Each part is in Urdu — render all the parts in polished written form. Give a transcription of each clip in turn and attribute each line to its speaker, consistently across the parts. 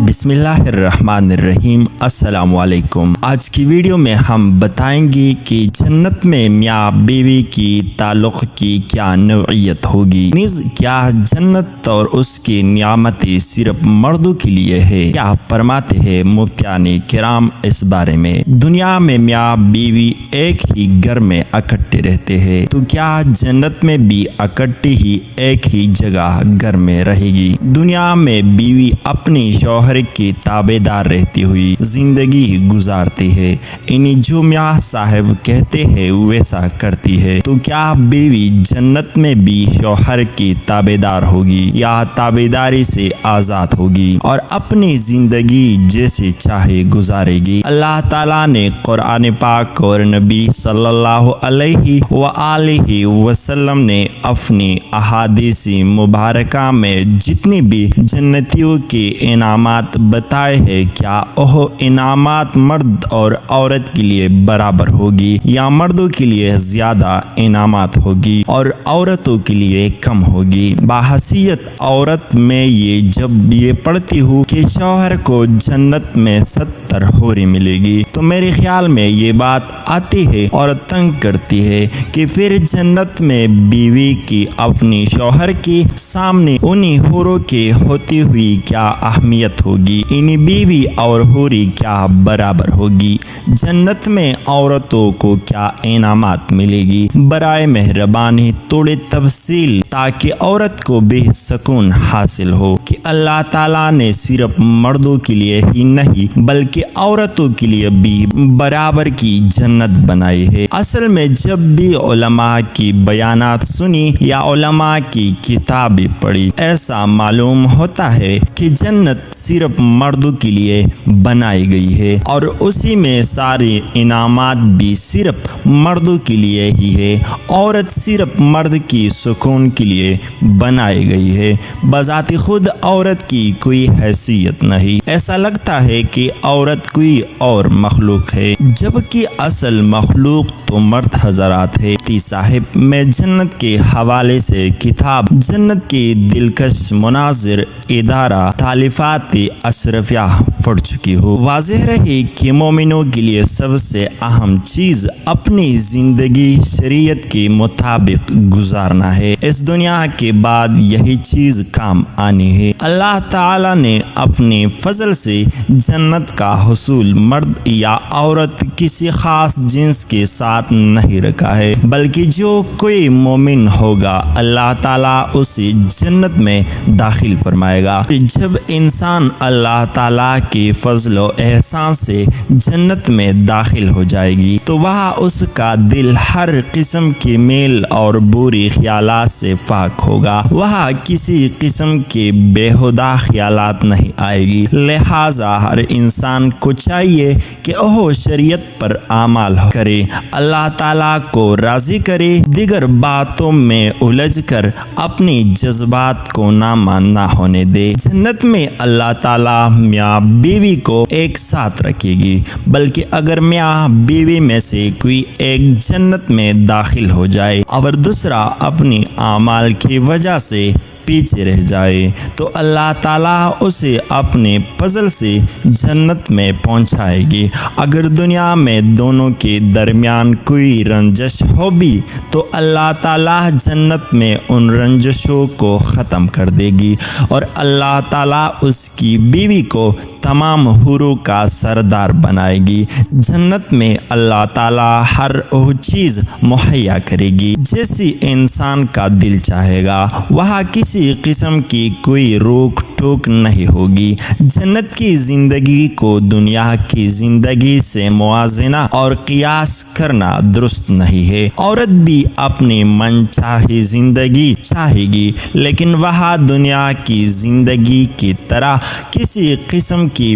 Speaker 1: بسم اللہ الرحمن الرحیم۔ السلام علیکم۔ آج کی ویڈیو میں ہم بتائیں گے کہ جنت میں میاں بیوی کی تعلق کی کیا نوعیت ہوگی، نیز کیا جنت اور اس کی نعمتیں صرف مردوں کے لیے ہے۔ کیا فرماتے ہیں مفتیان کرام اس بارے میں؟ دنیا میں میاں بیوی ایک ہی گھر میں اکٹھے رہتے ہیں، تو کیا جنت میں بھی اکٹھے ہی ایک ہی جگہ گھر میں رہے گی؟ دنیا میں بیوی اپنی شوہر کی تابع دار رہتی ہوئی زندگی گزارتی ہے، انہیں جو میاں صاحب کہتے ہیں ویسا کرتی ہے، تو کیا بیوی جنت میں بھی شوہر کی تابع دار ہوگی یا تابع داری سے آزاد ہوگی اور اپنی زندگی جیسے چاہے گزارے گی؟ اللہ تعالیٰ نے قرآن پاک اور نبی صلی اللہ علیہ وآلہ وسلم نے اپنی احادیث مبارکہ میں جتنی بھی جنتیوں کے انعامات بتائے ہیں، کیا وہ انعامات مرد اور عورت کے لیے برابر ہوگی یا مردوں کے لیے زیادہ انعامات ہوگی اور عورتوں کے لیے کم ہوگی؟ بحیثیت عورت میں جب یہ پڑھتی ہوں کہ شوہر کو جنت میں 70 حوری ملے گی، تو میرے خیال میں یہ بات آتی ہے اور تنگ کرتی ہے کہ پھر جنت میں بیوی کی اپنی شوہر کے سامنے انہی حوروں کے ہوتی ہوئی کیا اہمیت ہوگی، انہی بیوی اور حوری کیا برابر ہوگی؟ جنت میں عورتوں کو کیا انعامات ملے گی؟ برائے مہربانی تھوڑی تفصیل تاکہ عورت کو بھی سکون حاصل ہو کہ اللہ تعالیٰ نے صرف مردوں کے لیے ہی نہیں بلکہ عورتوں کے لیے بھی برابر کی جنت بنائی ہے۔ اصل میں جب بھی علماء کی بیانات سنی یا علماء کی کتابیں پڑھی، ایسا معلوم ہوتا ہے کہ جنت صرف مردوں کے لیے بنائی گئی ہے اور اسی میں سارے انعامات بھی صرف مردوں کے لیے ہی ہے۔ عورت صرف مرد کی سکون کے لیے بنائی گئی ہے، بذات خود عورت کی کوئی حیثیت نہیں۔ ایسا لگتا ہے کہ عورت کوئی اور مخلوق ہے، جبکہ اصل مخلوق تو مرد حضرات ہے۔ صاحب میں جنت کے حوالے سے کتاب جنت کے دلکش مناظر ادارہ تالیفات اشرفیہ پڑھ چکی ہوں۔ واضح رہے کہ مومنوں کے لیے سب سے اہم چیز اپنی زندگی شریعت کے مطابق گزارنا ہے، اس دنیا کے بعد یہی چیز کام آنی ہے۔ اللہ تعالی نے اپنے فضل سے جنت کا حصول مرد یا عورت کسی خاص جنس کے ساتھ نہیں رکھا ہے، بلکہ جو کوئی مومن ہوگا اللہ تعالیٰ اسے جنت میں داخل فرمائے گا۔ جب انسان اللہ تعالیٰ کے فضل و احسان سے جنت میں داخل ہو جائے گی تو وہاں اس کا دل ہر قسم کے میل اور بری خیالات سے پاک ہوگا، وہاں کسی قسم کے بےہودہ خیالات نہیں آئے گی۔ لہٰذا ہر انسان کو چاہیے کہ وہ شریعت پر عمل کرے، اللہ تعالیٰ کو راضی کرے، دیگر باتوں میں الجھ کر اپنی جذبات کو نامہ نہ ہونے دے۔ جنت میں اللہ تعالیٰ میاں بیوی کو ایک ساتھ رکھے گی، بلکہ اگر میاں بیوی میں سے کوئی ایک جنت میں داخل ہو جائے اور دوسرا اپنی اعمال کی وجہ سے پیچھے رہ جائے تو اللہ تعالیٰ اسے اپنے فضل سے جنت میں پہنچائے گی۔ اگر دنیا میں دونوں کے درمیان کوئی رنجش ہو بھی تو اللہ تعالیٰ جنت میں ان رنجشوں کو ختم کر دے گی اور اللہ تعالیٰ اس کی بیوی کو تمام حوروں کا سردار بنائے گی۔ جنت میں اللہ تعالیٰ ہر وہ چیز مہیا کرے گی جیسی انسان کا دل چاہے گا، وہاں کسی قسم کی کوئی روک ٹوک نہیں ہوگی۔ جنت کی زندگی کو دنیا کی زندگی سے موازنہ اور قیاس کرنا درست نہیں ہے۔ عورت بھی اپنی من چاہی زندگی چاہے گی، لیکن وہاں دنیا کی زندگی کی طرح کسی قسم کی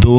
Speaker 1: 2